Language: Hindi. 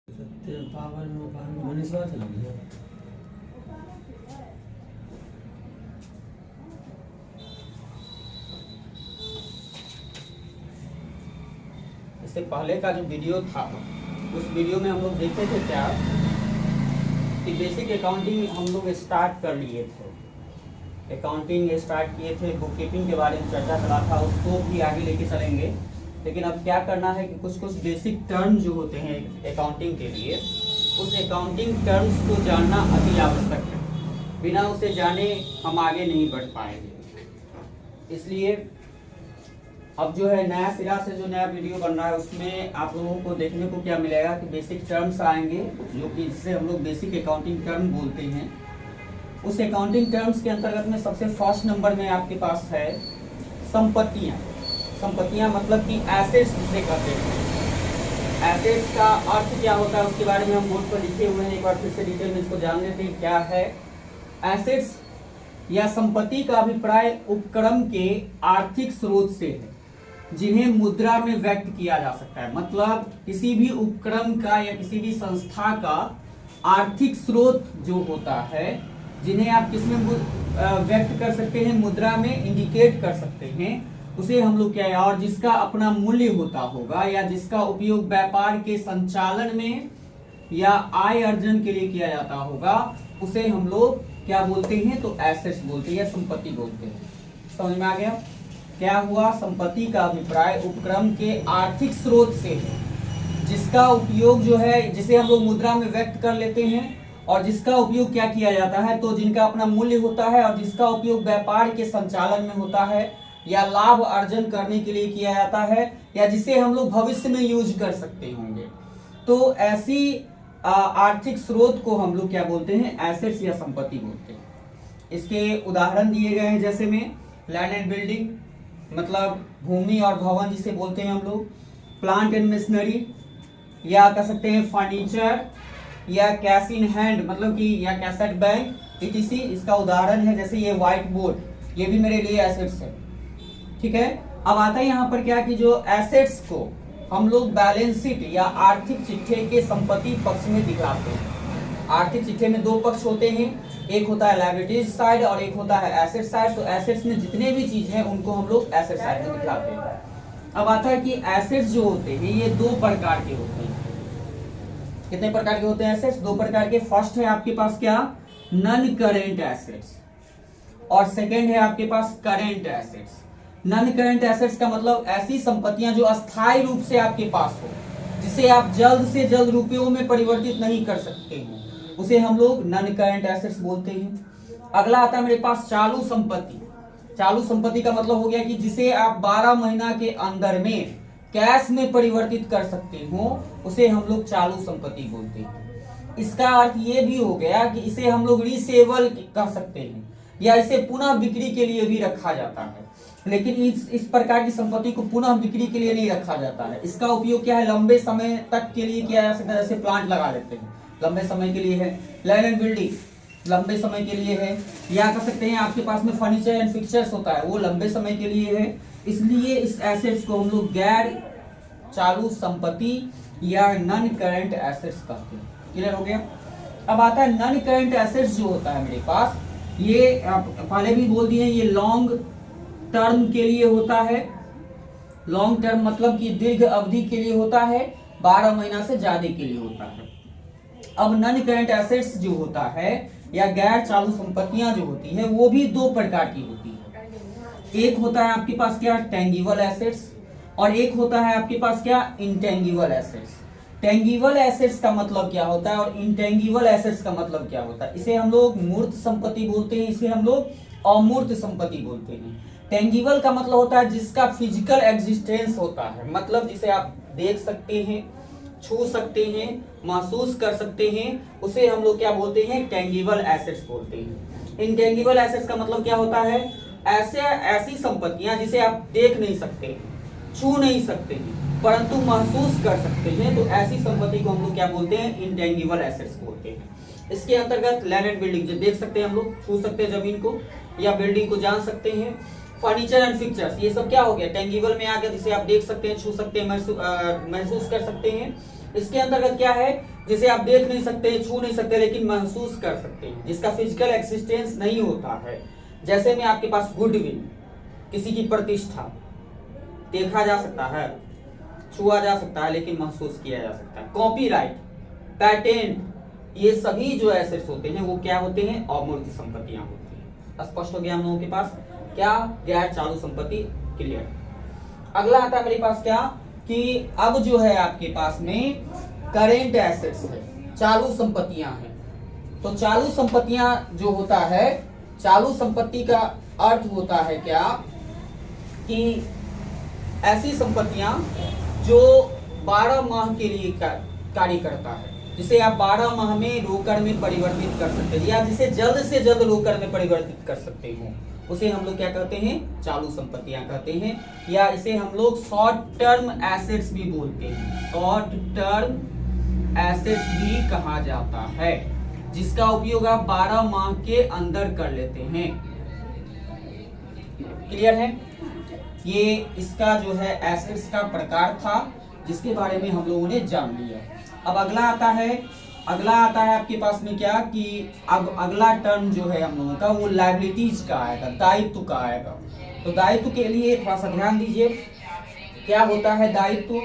पावर मनीषवा चला गया। इससे पहले का जो वीडियो था उस वीडियो में हम लोग देखते थे क्या कि बेसिक अकाउंटिंग हम लोग स्टार्ट कर लिए थे, अकाउंटिंग स्टार्ट किए थे, बुक कीपिंग के बारे में चर्चा करा था, उसको भी आगे लेके चलेंगे। लेकिन अब क्या करना है कि कुछ कुछ बेसिक टर्म जो होते हैं अकाउंटिंग के लिए, उस अकाउंटिंग टर्म्स को जानना अति आवश्यक है। बिना उसे जाने हम आगे नहीं बढ़ पाएंगे। इसलिए अब जो है नया सिरा से जो नया वीडियो बन रहा है उसमें आप लोगों को देखने को क्या मिलेगा कि बेसिक टर्म्स आएंगे, जो कि जिसे हम लोग बेसिक अकाउंटिंग टर्म बोलते हैं। उस अकाउंटिंग टर्म्स के अंतर्गत में सबसे फर्स्ट नंबर में आपके पास है संपत्तियां। संपत्तियां मतलब कि एसेट्स जिसे कहते हैं। एसेट्स का अर्थ क्या होता है उसके बारे में हम बोर्ड पर लिखे हुए हैं, एक बार फिर से डिटेल में इसको जान लेते हैं क्या है। एसेट्स या संपत्ति का अभिप्राय उपक्रम के आर्थिक स्रोत से है जिन्हें मुद्रा में व्यक्त किया जा सकता है। मतलब किसी भी उपक्रम का या किसी भी संस्था का आर्थिक स्रोत जो होता है, जिन्हें आप किसमें व्यक्त कर सकते हैं, मुद्रा में इंडिकेट कर सकते हैं, उसे हम लोग क्या है, और जिसका अपना मूल्य होता होगा या जिसका उपयोग व्यापार के संचालन में या आय अर्जन के लिए किया जाता होगा, उसे हम लोग क्या बोलते हैं, तो एसेट्स बोलते हैं या संपत्ति बोलते हैं। समझ में आ गया क्या हुआ? संपत्ति का अभिप्राय उपक्रम के आर्थिक स्रोत से है जिसका उपयोग जो है, जिसे हम लोग मुद्रा में व्यक्त कर लेते हैं और जिसका उपयोग क्या किया जाता है, तो जिनका अपना मूल्य होता है और जिसका उपयोग व्यापार के संचालन में होता है या लाभ अर्जन करने के लिए किया जाता है या जिसे हम लोग भविष्य में यूज कर सकते होंगे। तो ऐसी आर्थिक स्रोत को हम लोग क्या बोलते हैं, एसेट्स या संपत्ति बोलते हैं। इसके उदाहरण दिए गए हैं, जैसे में लैंड एंड बिल्डिंग मतलब भूमि और भवन जिसे बोलते हैं हम लोग, प्लांट एंड मशीनरी या कह सकते हैं फर्नीचर या कैश इन हैंड मतलब कि या कैसेट बैंक etc। इसका उदाहरण है जैसे ये व्हाइट बोर्ड, ये भी मेरे लिए एसेट्स है। ठीक है, अब आता है यहाँ पर क्या कि जो एसेट्स को हम लोग बैलेंस शीट या आर्थिक चिट्ठे के संपत्ति पक्ष में दिखाते हैं। आर्थिक चिट्ठे में दो पक्ष होते हैं, एक होता है लायबिलिटीज साइड और एक होता है एसेट साइड। तो एसेट्स में जितने भी चीज हैं उनको हम लोग एसेट साइड में दिखाते हैं। अब आता है कि एसेट्स जो होते हैं ये दो प्रकार के होते हैं। कितने प्रकार के होते हैं एसेट्स? दो प्रकार के। फर्स्ट है आपके पास क्या, नॉन करेंट एसेट्स, और सेकेंड है आपके पास current assets. Non current assets का मतलब ऐसी संपत्तियां जो अस्थायी रूप से आपके पास हो, जिसे आप जल्द से जल्द रुपयों में परिवर्तित नहीं कर सकते हो, उसे हम लोग नॉन करेंट एसेट्स बोलते हैं। अगला आता है मेरे पास चालू संपत्ति। चालू संपत्ति का मतलब हो गया कि जिसे आप 12 महीना के अंदर में कैश में परिवर्तित कर सकते हो, उसे हम लोग चालू संपत्ति बोलते हैं। इसका अर्थ ये भी हो गया कि इसे हम लोग रीसेबल कर सकते हैं या इसे पुनः बिक्री के लिए भी रखा जाता है। लेकिन इस प्रकार की संपत्ति को पुनः बिक्री के लिए नहीं रखा जाता है। इसका उपयोग क्या है, लंबे समय तक के लिए किया जा सकता है। जैसे प्लांट लगा लेते हैं, लंबे समय के लिए है। लैंड एंड बिल्डिंग लंबे समय के लिए है। या कह सकते हैं आपके पास में फर्नीचर एंड फिक्चर्स होता है, वो लंबे समय के लिए है। इसलिए इस एसेट्स को हम लोग गैर चालू संपत्ति या नॉन करंट एसेट्स कहते हैं। क्लियर हो गया? अब आता है नॉन करंट एसेट्स जो होता है मेरे पास, ये पहले भी बोल दिए, ये लॉन्ग टर्म के लिए होता है। लॉन्ग टर्म मतलब कि दीर्घ अवधि के लिए होता है, 12 महीना से ज्यादा के लिए होता है। अब नॉन करंट एसेट्स जो होता है या गैर चालू संपत्तियां जो होती है, वो भी दो प्रकार की होती है। एक होता है आपके पास क्या, टेंगिबल एसेट्स, और एक होता है आपके पास क्या, इंटेंगिबल एसेट्स। टेंगिबल एसेट्स का मतलब क्या होता है और इंटेंगिबल एसेट्स का मतलब क्या होता है? इसे हम लोग मूर्त संपत्ति बोलते हैं, इसे हम लोग अमूर्त संपत्ति बोलते हैं। टेंगिबल का मतलब होता है जिसका फिजिकल एग्जिस्टेंस होता है, मतलब जिसे आप देख सकते हैं, छू सकते हैं, महसूस कर सकते हैं, उसे हम लोग क्या बोलते हैं, टेंगिबल एसेट्स बोलते हैं। इंटेंगिबल एसेट्स का मतलब क्या होता है, ऐसी संपत्तियां जिसे आप देख नहीं सकते, छू नहीं सकते हैं, परंतु महसूस कर सकते हैं, तो ऐसी संपत्ति को हम लोग क्या बोलते हैं, इंटेंगिबल एसेट्स बोलते हैं। इसके अंतर्गत लैंड एंड बिल्डिंग जो देख सकते हैं हम लोग, छू सकते हैं जमीन को या बिल्डिंग को जान सकते हैं। फर्नीचर एंड फिक्चर्स, ये सब क्या हो गया, टेंगिबल में आ गया, जिसे आप देख सकते हैं, छू सकते हैं, महसूस कर सकते हैं। इसके अंतर्गत क्या है, जिसे आप देख नहीं सकते, छू नहीं सकते, लेकिन महसूस कर सकते हैं, जिसका फिजिकल एक्सिस्टेंस नहीं होता है। जैसे में आपके पास गुडविल, किसी की प्रतिष्ठा, देखा जा सकता है, छुआ जा सकता है, लेकिन महसूस किया जा सकता है। कॉपीराइट, पैटेंट, ये सभी जो एसेट्स होते हैं वो क्या होते हैं? अमूर्त संपत्तियां होती हैं। स्पष्ट हो गया हम लोगों के पास क्या? गैर चालू संपत्ति। क्लियर। अगला आता है मेरे पास क्या कि अब जो है आपके पास में करेंट एसेट्स है, चालू संपत्तियां हैं। तो चालू संपत्तियां जो होता है, चालू संपत्ति का अर्थ होता है क्या कि ऐसी संपत्तियां जो 12 माह के लिए कार्य करता है, जिसे आप 12 माह में रोकड़ में परिवर्तित कर सकते हैं, या जिसे जल्द से जल्द रोकड़ में परिवर्तित कर सकते हो, उसे हम लोग क्या कहते हैं? चालू संपत्तियां कहते हैं। या इसे हम लोग शॉर्ट टर्म एसेट्स भी बोलते हैं, शॉर्ट टर्म एसेट्स भी कहा जाता है, जिसका उपयोग आप 12 माह के अंदर कर लेते हैं। क्लियर है? ये इसका जो है एसेट्स का प्रकार था, जिसके बारे में हम लोगों ने जान लिया। अब अगला आता है आपके पास में क्या कि अब अगला टर्म जो है हम लोगों का वो लायबिलिटीज का आएगा, दायित्व का आएगा। तो दायित्व के लिए थोड़ा सा ध्यान दीजिए, क्या होता है दायित्व?